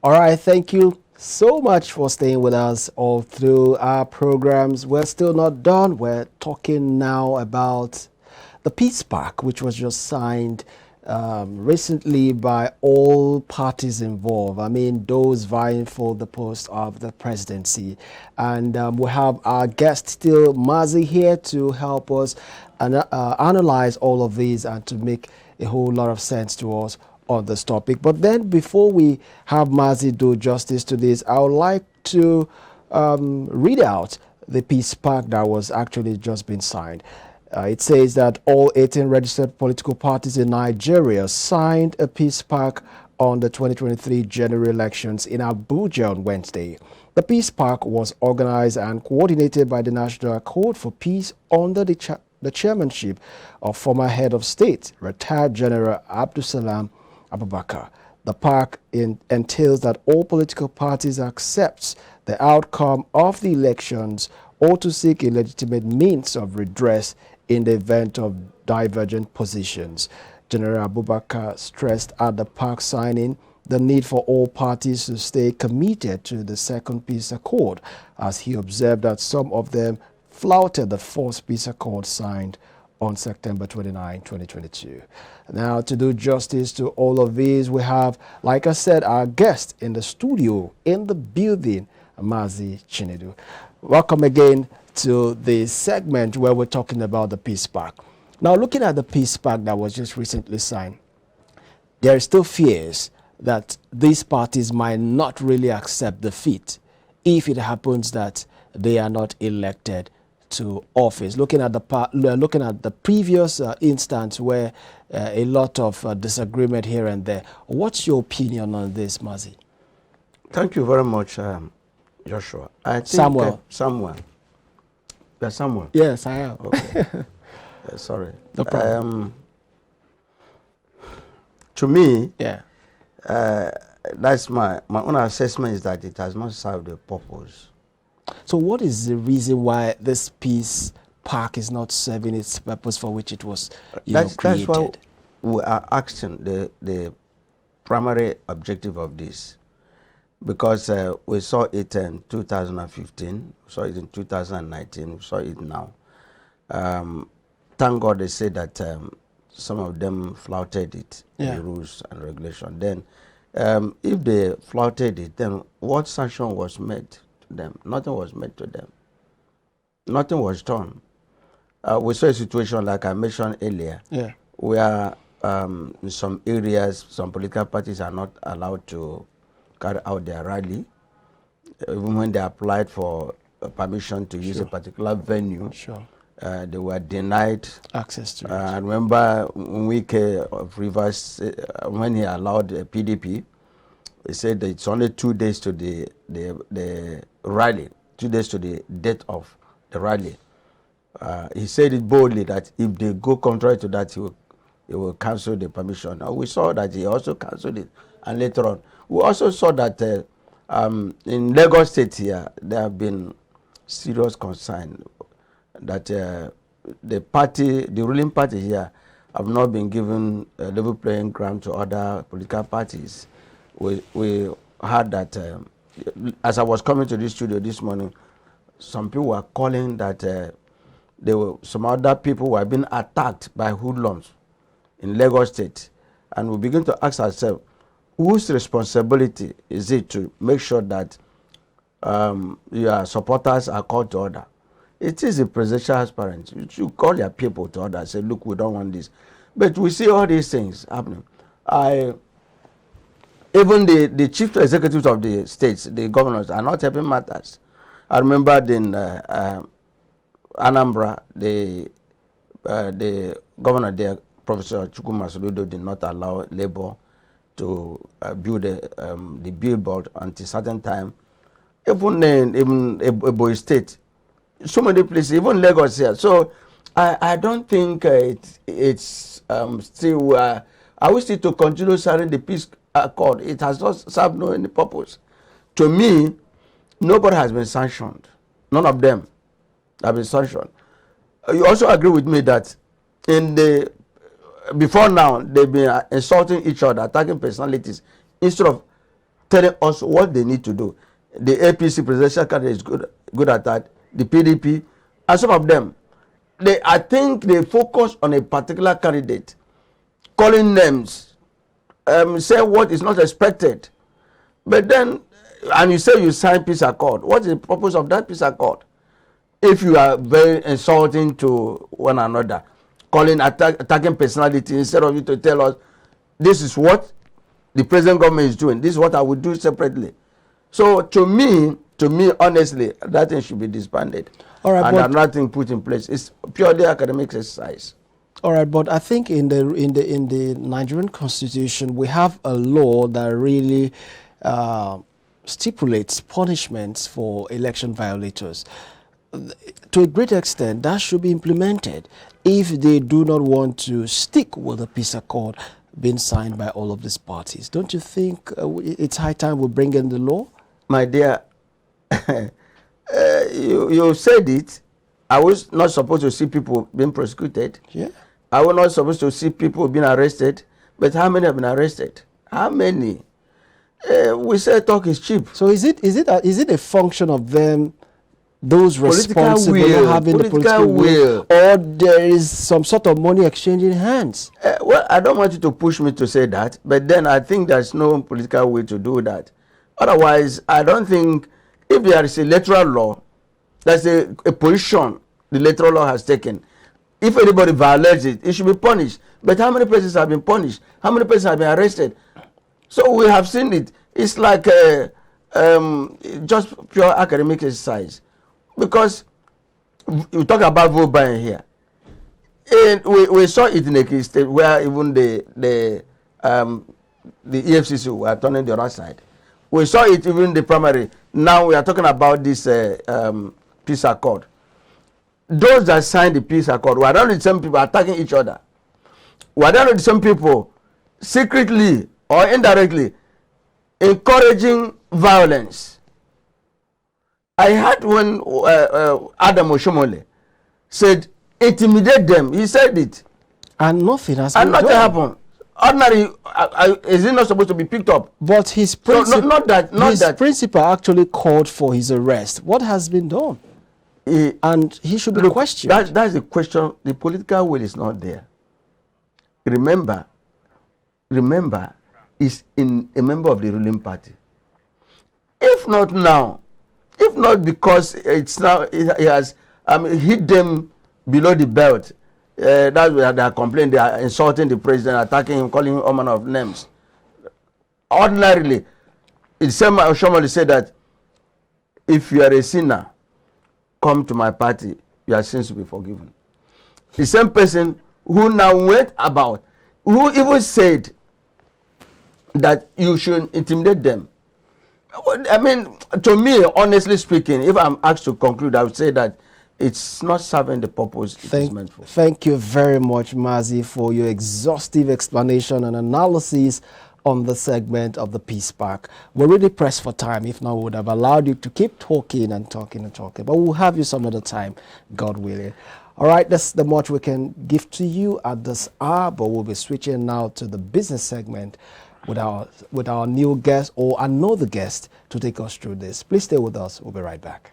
All right, thank you so much for staying with us all through our programs. We're still not done. We're talking now about the Peace Pact, which was just signed recently by all parties involved. I mean, those vying for the post of the presidency. And we have our guest still, Mazi, here to help us analyze all of these and to make a whole lot of sense to us on this topic. But then before we have Mazi do justice to this, I would like to read out the Peace Pact that was actually just been signed. It says that all 18 registered political parties in Nigeria signed a Peace Pact on the 2023 general elections in Abuja on Wednesday. The Peace Pact was organized and coordinated by the National Accord for Peace under the chairmanship of former head of state, retired General Abdulsalami Abubakar. The pact entails that all political parties accept the outcome of the elections or to seek a legitimate means of redress in the event of divergent positions. General Abubakar stressed at the pact signing the need for all parties to stay committed to the second peace accord, as he observed that some of them flouted the first peace accord signed on September 29, 2022. Now, to do justice to all of these, we have, like I said, our guest in the studio, in the building, Mazi Chinedu. Welcome again to the segment where we're talking about the Peace Pact. Now, looking at the Peace Pact that was just recently signed, there are still fears that these parties might not really accept defeat if it happens that they are not elected to office. Looking at the previous instance where a lot of disagreement here and there, what's your opinion on this, Mazi? Thank you very much, Joshua. I think Samuel. Samuel. Yeah, Samuel. Yes, I am. Okay. Sorry. No problem. To me, Yeah. that's my own assessment is that it has not served the purpose. So what is the reason why this Peace Pact is not serving its purpose for which it was created? That's why we are asking the primary objective of this. Because we saw it in 2015, we saw it in 2019, we saw it now. Thank God they say that some of them flouted it, the rules and regulation. Then if they flouted it, then what sanction was made to them? Nothing was made to them. Nothing was done. We saw a situation like I mentioned earlier, where in some areas, some political parties are not allowed to carry out their rally. Even when they applied for permission to use a particular venue, they were denied access to it. I remember Wike of Rivers, when he allowed PDP, he said that it's only 2 days to the rally, 2 days to the date of the rally. He said it boldly that if they go contrary to that, he will cancel the permission. Now, we saw that he also cancelled it, and later on, we also saw that in Lagos State here, there have been serious concern that the ruling party here have not been given a level playing ground to other political parties. We heard that, as I was coming to this studio this morning, some people were calling that some other people were being attacked by hoodlums in Lagos State. And we begin to ask ourselves, whose responsibility is it to make sure that your supporters are called to order? It is the presidential aspirant. You should call your people to order and say, look, we don't want this. But we see all these things happening. Even the chief executives of the states, the governors, are not helping matters. I remember in Anambra, the governor there, Professor Chukwuma Soludo, did not allow Labour to build the billboard until certain time. Even in Ebonyi State, so many places, even Lagos here. So I don't think it's still. I wish it to continue signing the peace accord. It has not served no any purpose. To me, nobody has been sanctioned. None of them have been sanctioned. You also agree with me that before now, they've been insulting each other, attacking personalities, instead of telling us what they need to do. The APC presidential candidate is good at that. The PDP, and some of them, I think they focus on a particular candidate, calling names, say what is not expected. But then, and you say you sign peace accord. What is the purpose of that peace accord? If you are very insulting to one another, attacking personality, instead of you to tell us, this is what the present government is doing, this is what I would do separately. So to me, honestly, that thing should be disbanded. All right, and another thing put in place. It's purely academic exercise. All right, but I think in the Nigerian Constitution we have a law that really stipulates punishments for election violators. To a great extent, that should be implemented if they do not want to stick with the peace accord being signed by all of these parties. Don't you think it's high time we bring in the law? My dear, you said it. I was not supposed to see people being prosecuted. Yeah. I was not supposed to see people being arrested. But how many have been arrested? How many? We say talk is cheap. So is it a function of them, those responsible having the political will, or there is some sort of money exchanging hands? Well, I don't want you to push me to say that, but then I think there's no political way to do that. Otherwise, I don't think if there is a electoral law, that's a position the electoral law has taken. If anybody violates it, it should be punished. But how many persons have been punished? How many persons have been arrested? So we have seen it. It's like just pure academic exercise. Because we talk about vote buying here. And we saw it in a case state where even the EFCC were turning the other side. We saw it even in the primary. Now we are talking about this peace accord. Those that signed the peace accord were not the same people attacking each other. Were not the same people secretly or indirectly encouraging violence. I heard when Adam Oshomole said, intimidate them. He said it. And nothing has and been nothing done. happened. Ordinary, is it not supposed to be picked up? But his principal actually called for his arrest. What has been done? And he should be questioned. That's the question. The political will is not there. Remember, is in a member of the ruling party. If not now, if not because it's now it has hit them below the belt. That's where they are complaining. They are insulting the president, attacking him, calling him all manner of names. Ordinarily, it's same Oshomole said that if you are a sinner, come to my party, your sins will be forgiven. The same person who now went about, who even said that you should intimidate them. I mean, to me, honestly speaking, if I'm asked to conclude, I would say that it's not serving the purpose it is meant for. Thank you very much, Mazi, for your exhaustive explanation and analysis on the segment of the Peace Pact. We're really pressed for time. If not, we would have allowed you to keep talking and talking and talking. But we'll have you some other time, God willing. All right, that's the much we can give to you at this hour, but we'll be switching now to the business segment with our new guest or another guest to take us through this. Please stay with us. We'll be right back.